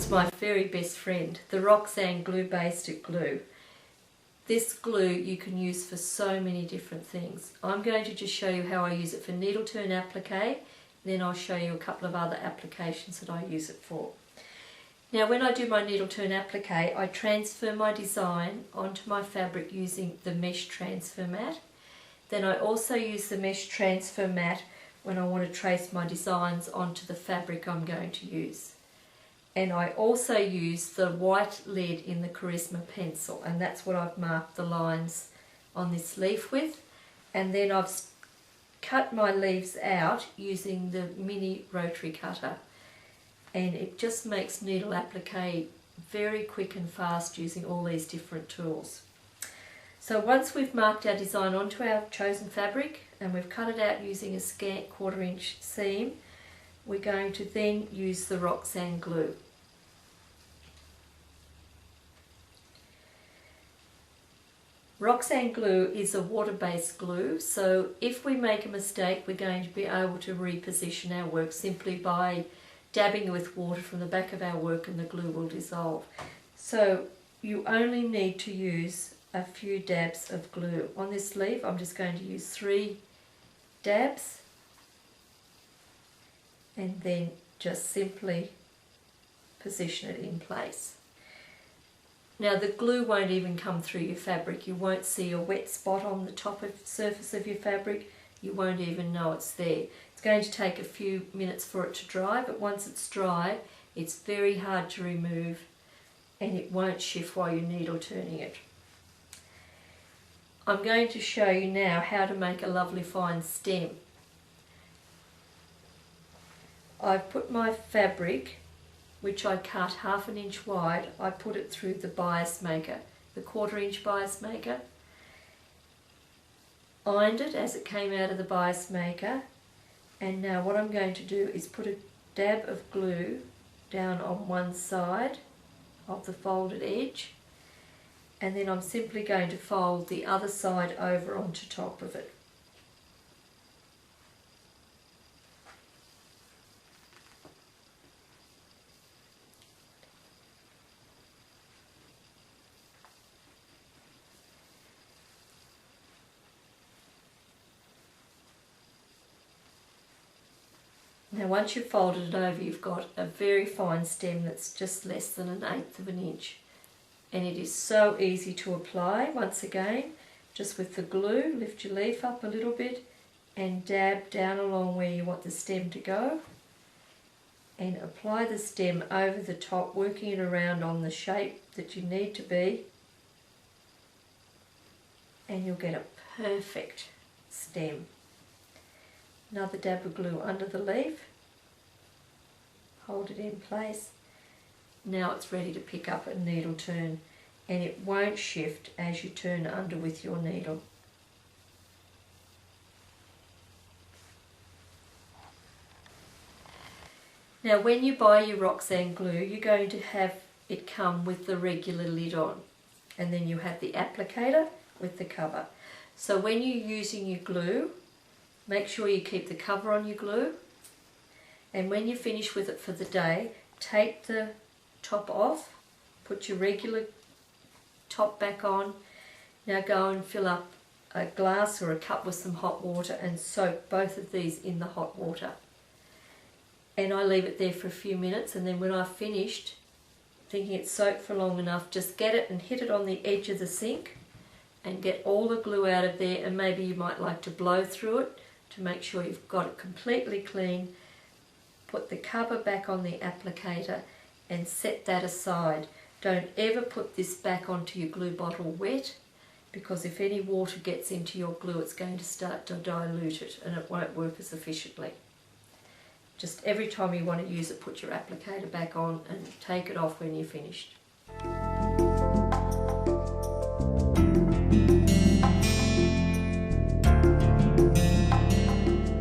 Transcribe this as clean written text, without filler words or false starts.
comes my very best friend, the Roxanne Glue Baste-It glue. This glue you can use for so many different things. I'm going to just show you how I use it for needle turn applique, then I'll show you a couple of other applications that I use it for. Now when I do my needle turn applique, I transfer my design onto my fabric using the mesh transfer mat. Then I also use the mesh transfer mat when I want to trace my designs onto the fabric I'm going to use. And I also use the white lead in the Charisma pencil, and that's what I've marked the lines on this leaf with. And then I've cut my leaves out using the mini rotary cutter, and it just makes needle applique very quick and fast using all these different tools. So once we've marked our design onto our chosen fabric and we've cut it out using a scant 1/4 inch seam, we're going to then use the Roxanne glue. Roxanne glue is a water-based glue, so if we make a mistake we're going to be able to reposition our work simply by dabbing with water from the back of our work and the glue will dissolve. So you only need to use a few dabs of glue. On this leaf I'm just going to use 3 dabs and then just simply position it in place. Now the glue won't even come through your fabric. You won't see a wet spot on the top of surface of your fabric. You won't even know it's there. It's going to take a few minutes for it to dry, but once it's dry it's very hard to remove and it won't shift while you're needle turning it. I'm going to show you now how to make a lovely fine stem. I've put my fabric, which I cut 1/2 inch wide, I put it through the bias maker, the 1/4 inch bias maker, ironed it as it came out of the bias maker, and now what I'm going to do is put a dab of glue down on one side of the folded edge, and then I'm simply going to fold the other side over onto top of it. Now once you've folded it over, you've got a very fine stem that's just less than 1/8 of an inch. And it is so easy to apply. Once again, just with the glue, lift your leaf up a little bit and dab down along where you want the stem to go. And apply the stem over the top, working it around on the shape that you need to be. And you'll get a perfect stem. Another dab of glue under the leaf, hold it in place. Now it's ready to pick up a needle turn, and it won't shift as you turn under with your needle. Now when you buy your Roxanne glue, you're going to have it come with the regular lid on, and then you have the applicator with the cover. So when you're using your glue, make sure you keep the cover on your glue, and when you finish with it for the day, take the top off, put your regular top back on. Now go and fill up a glass or a cup with some hot water and soak both of these in the hot water. And I leave it there for a few minutes, and then when I've finished, thinking it's soaked for long enough, just get it and hit it on the edge of the sink and get all the glue out of there, and maybe you might like to blow through it to make sure you've got it completely clean. Put the cover back on the applicator and set that aside. Don't ever put this back onto your glue bottle wet, because if any water gets into your glue it's going to start to dilute it and it won't work as efficiently. Just every time you want to use it, put your applicator back on and take it off when you're finished.